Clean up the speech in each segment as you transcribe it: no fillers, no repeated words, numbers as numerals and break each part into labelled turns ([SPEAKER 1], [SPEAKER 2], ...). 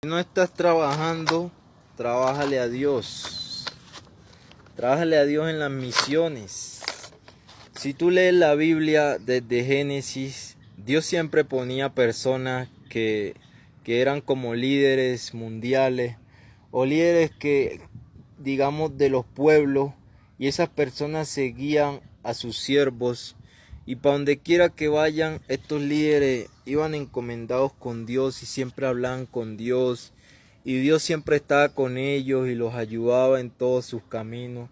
[SPEAKER 1] Si no estás trabajando, trabájale a Dios. Trabájale a Dios en las misiones. Si tú lees la Biblia desde Génesis, Dios siempre ponía personas que eran como líderes mundiales o líderes que, digamos, de los pueblos, y esas personas seguían a sus siervos, y para donde quiera que vayan, estos líderes iban encomendados con Dios y siempre hablaban con Dios, y Dios siempre estaba con ellos y los ayudaba en todos sus caminos.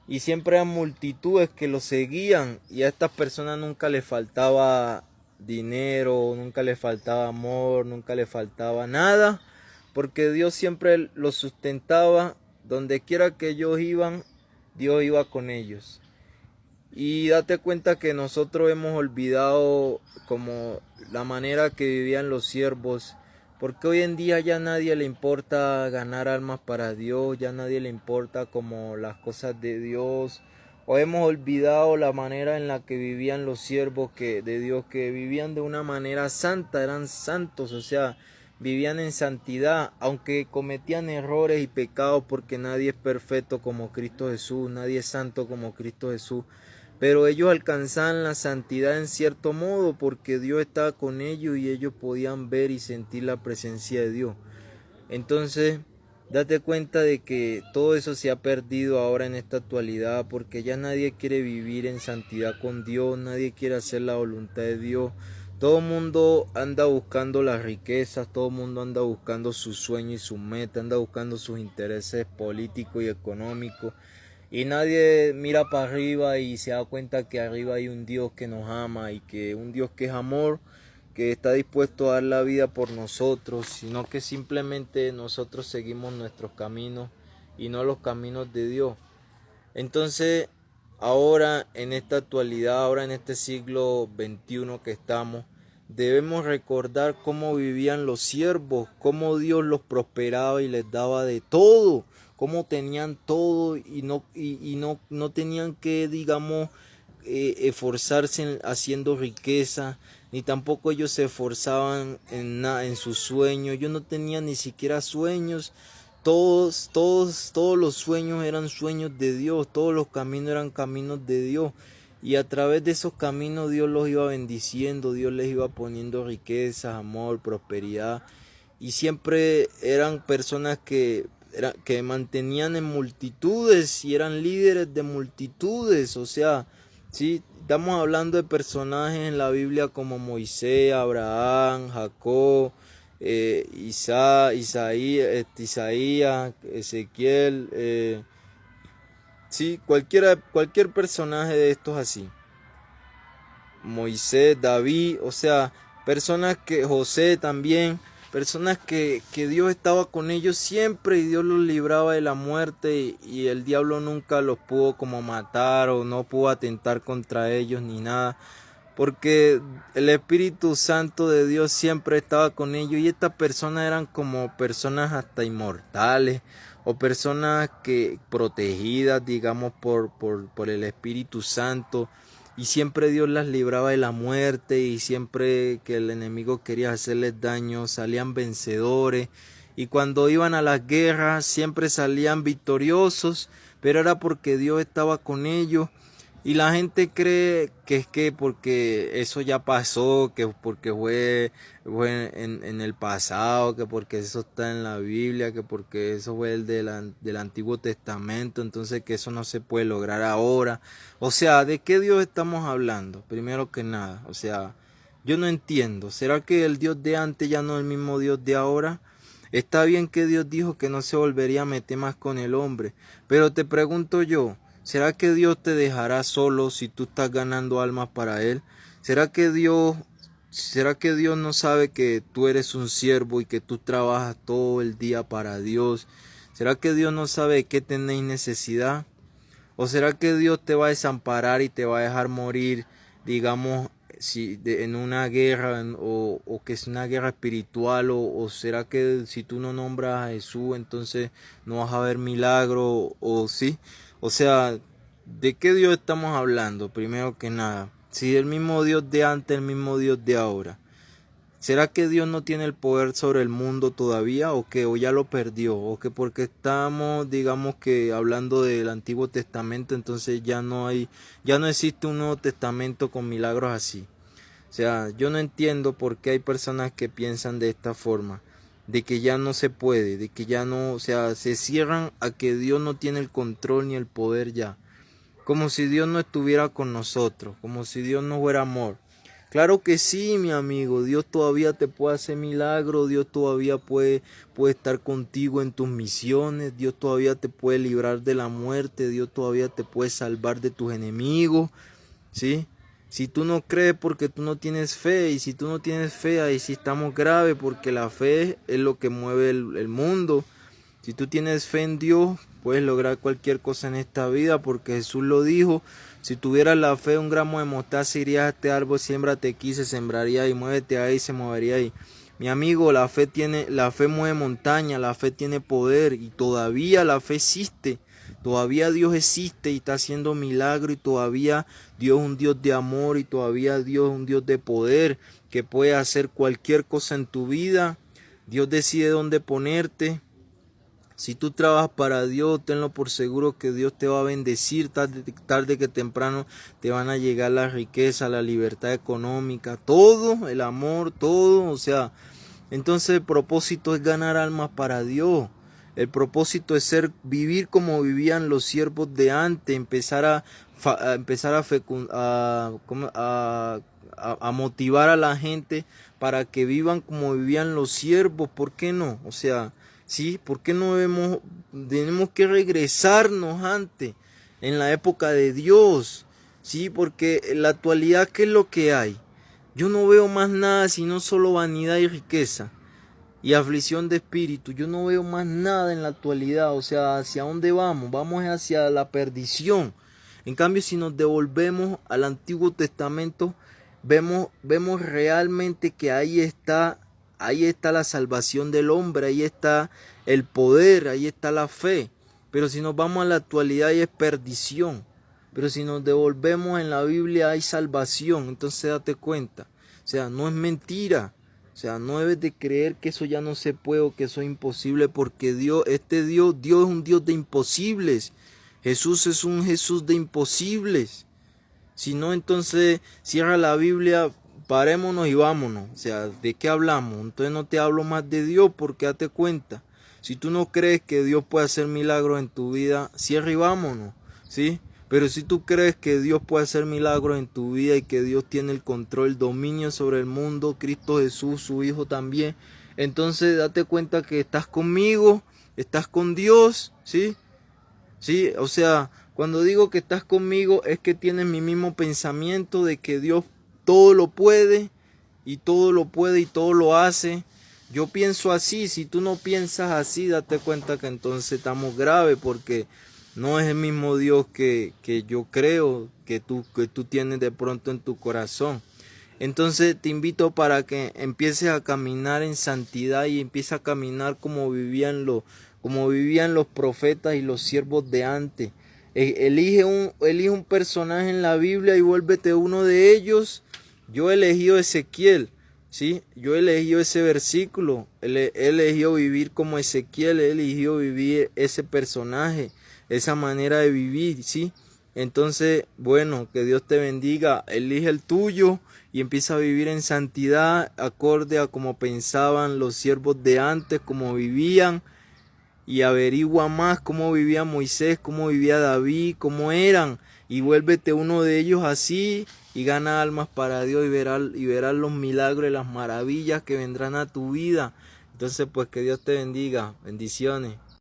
[SPEAKER 1] Y siempre eran multitudes que los seguían, y a estas personas nunca les faltaba dinero, nunca les faltaba amor, nunca les faltaba nada, porque Dios siempre los sustentaba. Donde quiera que ellos iban, Dios iba con ellos. Y date cuenta que nosotros hemos olvidado como la manera que vivían los siervos, porque hoy en día ya a nadie le importa ganar almas para Dios, ya a nadie le importa como las cosas de Dios, o hemos olvidado la manera en la que vivían los siervos de Dios, que vivían de una manera santa, eran santos, o sea, vivían en santidad, aunque cometían errores y pecados, porque nadie es perfecto como Cristo Jesús, nadie es santo como Cristo Jesús. Pero ellos alcanzaban la santidad en cierto modo porque Dios estaba con ellos y ellos podían ver y sentir la presencia de Dios. Entonces, date cuenta de que todo eso se ha perdido ahora en esta actualidad, porque ya nadie quiere vivir en santidad con Dios, nadie quiere hacer la voluntad de Dios. Todo el mundo anda buscando las riquezas, todo el mundo anda buscando sus sueños y sus metas, anda buscando sus intereses políticos y económicos. Y nadie mira para arriba y se da cuenta que arriba hay un Dios que nos ama, y que un Dios que es amor, que está dispuesto a dar la vida por nosotros, sino que simplemente nosotros seguimos nuestros caminos y no los caminos de Dios. Entonces, ahora en esta actualidad, ahora en este siglo XXI que estamos, debemos recordar cómo vivían los siervos, cómo Dios los prosperaba y les daba de todo, cómo tenían todo y no tenían que, digamos, esforzarse haciendo riqueza, ni tampoco ellos se esforzaban en sus sueños. Ellos no tenían ni siquiera sueños. Todos los sueños eran sueños de Dios, todos los caminos eran caminos de Dios. Y a través de esos caminos Dios los iba bendiciendo, Dios les iba poniendo riquezas, amor, prosperidad. Y siempre eran personas que mantenían en multitudes y eran líderes de multitudes. O sea, sí, estamos hablando de personajes en la Biblia como Moisés, Abraham, Jacob, Isaías, Ezequiel, sí, cualquier personaje de estos así. Moisés, David, o sea, personas José también, personas que Dios estaba con ellos siempre, y Dios los libraba de la muerte, y el diablo nunca los pudo como matar o no pudo atentar contra ellos ni nada, porque el Espíritu Santo de Dios siempre estaba con ellos, y estas personas eran como personas hasta inmortales, o personas que protegidas, digamos, por el Espíritu Santo, y siempre Dios las libraba de la muerte, y siempre que el enemigo quería hacerles daño salían vencedores, y cuando iban a las guerras siempre salían victoriosos, pero era porque Dios estaba con ellos. Y la gente cree que es que porque eso ya pasó, que porque fue en el pasado, que porque eso está en la Biblia, que porque eso fue del Antiguo Testamento, entonces que eso no se puede lograr ahora. O sea, ¿de qué Dios estamos hablando? Primero que nada, o sea, yo no entiendo. ¿Será que el Dios de antes ya no es el mismo Dios de ahora? Está bien que Dios dijo que no se volvería a meter más con el hombre, pero te pregunto yo, ¿será que Dios te dejará solo si tú estás ganando almas para Él? ¿Será que Dios no sabe que tú eres un siervo y que tú trabajas todo el día para Dios? ¿Será que Dios no sabe de qué tenéis necesidad? ¿O será que Dios te va a desamparar y te va a dejar morir, digamos, en una guerra, o que es una guerra espiritual? ¿O será que si tú no nombras a Jesús, entonces no vas a ver milagro? ¿O sí? O sea, ¿de qué Dios estamos hablando? Primero que nada, si el mismo Dios de antes, el mismo Dios de ahora. ¿Será que Dios no tiene el poder sobre el mundo todavía o que o ya lo perdió? O que porque estamos, digamos que hablando del Antiguo Testamento, entonces ya no existe un Nuevo Testamento con milagros así. O sea, yo no entiendo por qué hay personas que piensan de esta forma, de que ya no se puede, de que ya no, o sea, se cierran a que Dios no tiene el control ni el poder ya. Como si Dios no estuviera con nosotros, como si Dios no fuera amor. Claro que sí, mi amigo, Dios todavía te puede hacer milagros, Dios todavía puede estar contigo en tus misiones, Dios todavía te puede librar de la muerte, Dios todavía te puede salvar de tus enemigos, ¿sí? Si tú no crees porque tú no tienes fe, y si tú no tienes fe, ahí sí estamos graves, porque la fe es lo que mueve el mundo. Si tú tienes fe en Dios, puedes lograr cualquier cosa en esta vida, porque Jesús lo dijo. Si tuvieras la fe, un gramo de mostaza, irías a este árbol, siémbrate aquí, se sembraría y muévete ahí, se movería ahí. Mi amigo, la fe mueve montaña, la fe tiene poder y todavía la fe existe. Todavía Dios existe y está haciendo milagros y todavía Dios es un Dios de amor y todavía Dios es un Dios de poder que puede hacer cualquier cosa en tu vida. Dios decide dónde ponerte. Si tú trabajas para Dios, tenlo por seguro que Dios te va a bendecir, tarde que temprano te van a llegar la riqueza, la libertad económica, todo, el amor, todo, o sea, entonces el propósito es ganar almas para Dios. El propósito es vivir como vivían los siervos de antes, empezar a motivar a la gente para que vivan como vivían los siervos. ¿Por qué no? O sea, ¿sí? ¿Por qué no tenemos que regresarnos antes, en la época de Dios? ¿Sí? Porque en la actualidad, ¿qué es lo que hay? Yo no veo más nada sino solo vanidad y riqueza y aflicción de espíritu. Yo no veo más nada en la actualidad. O sea, ¿hacia dónde vamos? Vamos hacia la perdición. En cambio, si nos devolvemos al Antiguo Testamento, vemos realmente que ahí está la salvación del hombre, ahí está el poder, ahí está la fe. Pero si nos vamos a la actualidad, ahí es perdición. Pero si nos devolvemos en la Biblia, hay salvación. Entonces date cuenta. O sea, no es mentira. O sea, no debes de creer que eso ya no se puede o que eso es imposible, porque Dios es un Dios de imposibles. Jesús es un Jesús de imposibles. Si no, entonces cierra la Biblia, parémonos y vámonos. O sea, ¿de qué hablamos? Entonces no te hablo más de Dios, porque date cuenta. Si tú no crees que Dios puede hacer milagros en tu vida, cierra y vámonos, ¿sí? Pero si tú crees que Dios puede hacer milagros en tu vida y que Dios tiene el control, el dominio sobre el mundo, Cristo Jesús, su Hijo también, entonces date cuenta que estás conmigo, estás con Dios, ¿sí? Sí, o sea, cuando digo que estás conmigo es que tienes mi mismo pensamiento de que Dios todo lo puede y todo lo puede y todo lo hace. Yo pienso así. Si tú no piensas así, date cuenta que entonces estamos graves, porque no es el mismo Dios que yo creo que tú tienes de pronto en tu corazón. Entonces te invito para que empieces a caminar en santidad y empieces a caminar como vivían los profetas y los siervos de antes. Elige un personaje en la Biblia y vuélvete uno de ellos. Yo he elegido Ezequiel, ¿sí? Yo he elegido ese versículo. He elegido vivir como Ezequiel, he elegido vivir ese personaje, esa manera de vivir, ¿sí? Entonces, bueno, que Dios te bendiga. Elige el tuyo y empieza a vivir en santidad, acorde a como pensaban los siervos de antes, como vivían. Y averigua más cómo vivía Moisés, cómo vivía David, cómo eran. Y vuélvete uno de ellos así y gana almas para Dios y verás los milagros y las maravillas que vendrán a tu vida. Entonces, pues que Dios te bendiga. Bendiciones.